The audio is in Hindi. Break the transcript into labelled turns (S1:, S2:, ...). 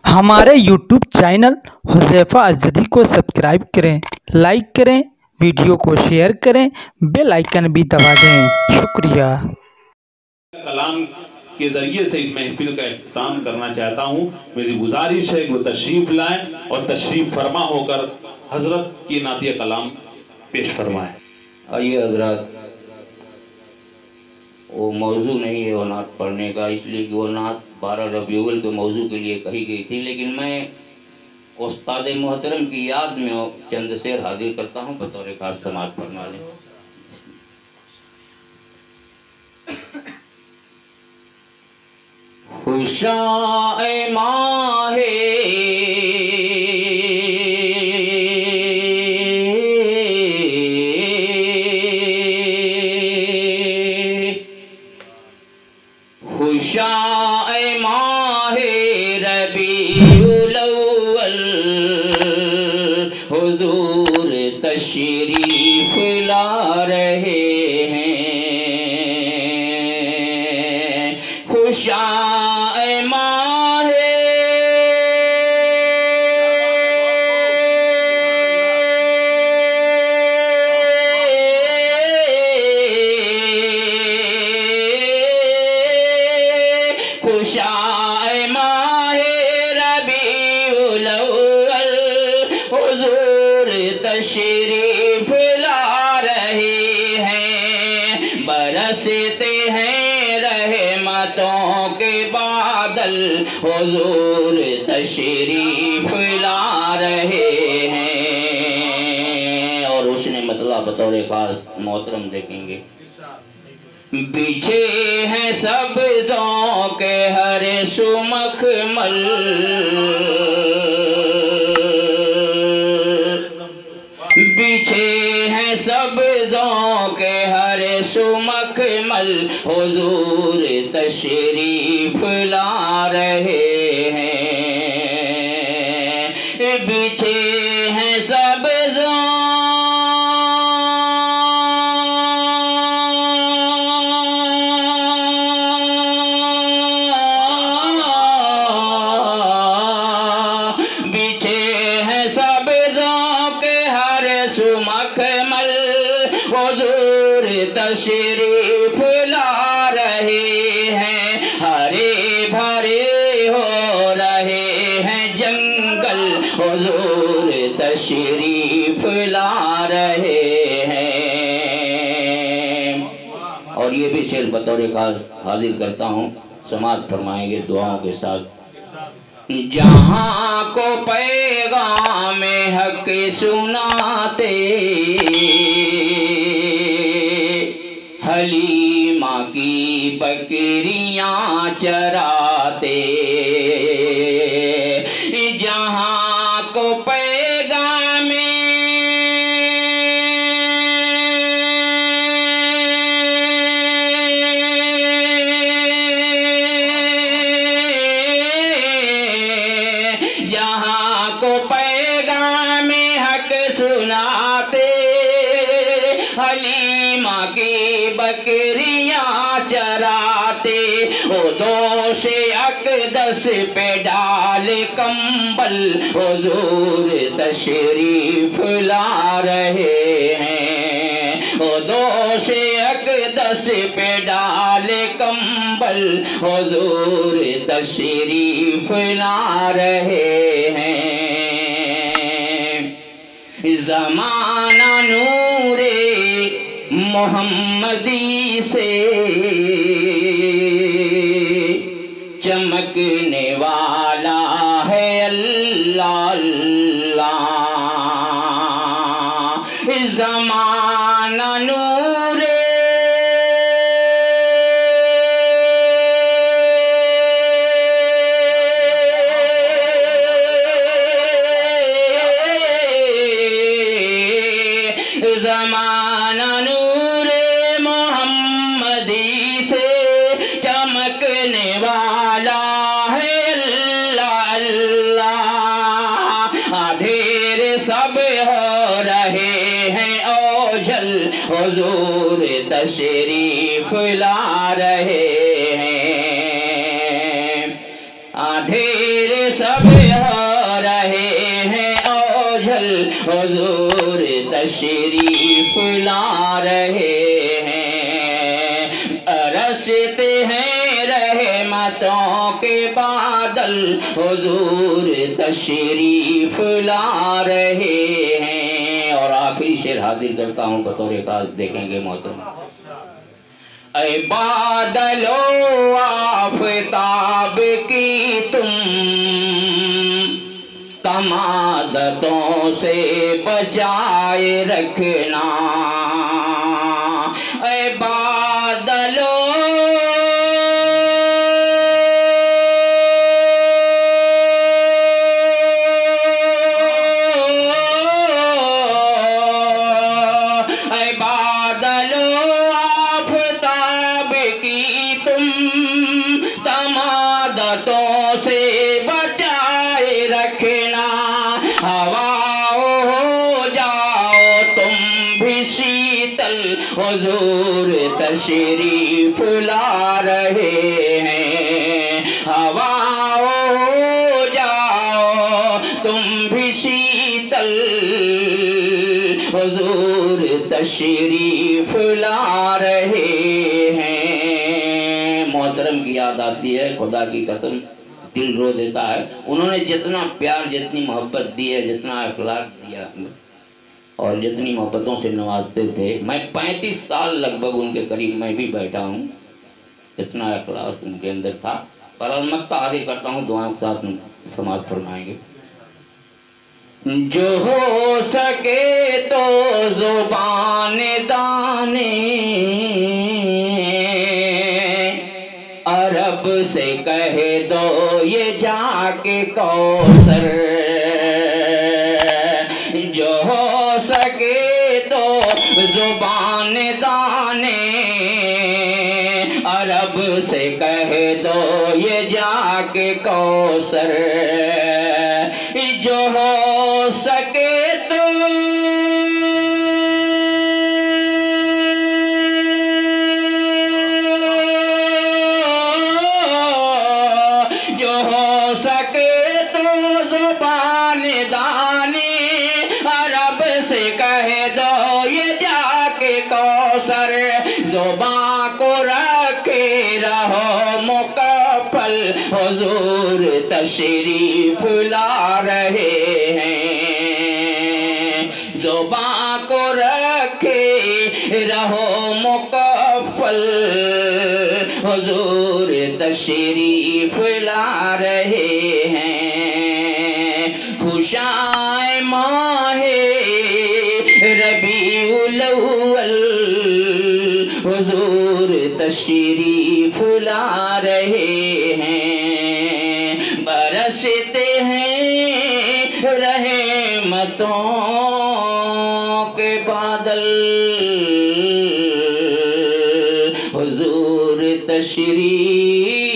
S1: हमारे YouTube चैनल हुज़ैफ़ा अज़दी को सब्सक्राइब करें, लाइक करें, वीडियो को शेयर करें, बेल आइकन भी दबा दें। शुक्रिया।
S2: कलाम के जरिए से इस महफिल का इख्तिताम करना चाहता हूँ। मेरी गुजारिश है कि वो तशरीफ लाएं और तशरीफ फरमा होकर हजरत की नातिया कलाम पेश फरमाएं।
S3: आइए हजरत, वो मौजू नहीं है वो नात पढ़ने का, इसलिए कि वो नात 12 रबीउल के मौजू के लिए कही गई थी, लेकिन मैं उस्ताद मोहतरम की याद में चंद शेर हाजिर करता हूँ बतौर खास समाज फरमा लें। खुशाए माहे खुशाए माहे रबीउल अव्वल हुजूर तशरीफ ला रहे हैं। खुशाए माहे खुशाए माहे रबीउल अव्वल हुजूर तशरीफ ला रहे हैं। बरसते हैं रहमतों के बादल हुजूर तशरीफ ला रहे हैं। और उसने मतलब बतौर खास मोहतरम देखेंगे, पीछे हैं सब्ज़ों के हरे सुमखमल, पीछे हैं सब्ज़ों के हरे सुमखमल हुजूर तशरीफ ला रहे हैं। पीछे हैं सब्ज़ों सुमखमल हुजूर तशरीफ ला रहे हैं। हरे भरे हो रहे हैं जंगल हुजूर तशरीफ ला रहे हैं। और ये भी शेर बतौर खास हाजिर करता हूँ, समाअत फरमाएंगे दुआओं के साथ। जहाँ को पैगाम हक सुनाते हलीमा की बकरियां चराते, जहाँ को पैगाम जहाँ को पैगाम हक सुनाते हलीमा की बकरियां चराते, वो दोष अक़दस पे डाल कंबल हुजूर तशरीफ ला रहे हैं। वो दोष अक़दस पे डाल कंबल हुजूर तशरीफ ला रहे हैं। ज़माना नूरे मोहम्मदी से चमकने वाला है अल्लाह अल्लाह। ज़माना नूरे ज़माना नूरे मोहम्मदी से चमकने वाला है अल्लाह अल्लाह। अधेर सब हो रहे हैं ओझल हुजूर तशरीफ ला रहे हैं। अंधेरे सब हो रहे हैं ओझल, हुजूर तशरीफ ला रहे हैं। बरसते हैं रहमतों के बादल, हुजूर तशरीफ ला रहे हैं। और आखिरी शेर हाजिर करता हूँ बतौर खास, देखेंगे मोहतरम। ऐ बादलो आफताब की तुम तमादतों से बचाए रखना। ऐ बादलो हुजूर तशरीफ ला रहे हैं। हवा हो जाओ तुम भी शीतल, हुजूर तशरीफ ला रहे हैं। मोहतरम की याद आती है, खुदा की कसम दिल रो देता है। उन्होंने जितना प्यार, जितनी मोहब्बत दी है, जितना अखलाक दिया और जितनी मोहब्बतों से नवाजते थे। मैं 35 साल लगभग उनके करीब मैं भी बैठा हूँ, इतना अखलाक उनके अंदर था। पर अलमत्ता आदि करता हूँ, दुआओं के साथ समाज फरमाएंगे। जो हो सके तो जुबान दाने अरब से कह दो ये जाके कौसर। जो हो सके तो जुबान दाने अरब से कह दो ये जाके कौसर। जो हो सके तो ज़ुबां को रखे रहो मुकफ्फल, हुजूर तशरीफ ला रहे हैं। ज़ुबां को रखे रहो मुकफ्फल, हुजूर तशरीफ ला रहे हैं। खुशाए माहे रबीउल अव्वल, हुजूर तशरीफ ला रहे हैं। बरसते हैं रहमतों के बादल, हुजूर तशरीफ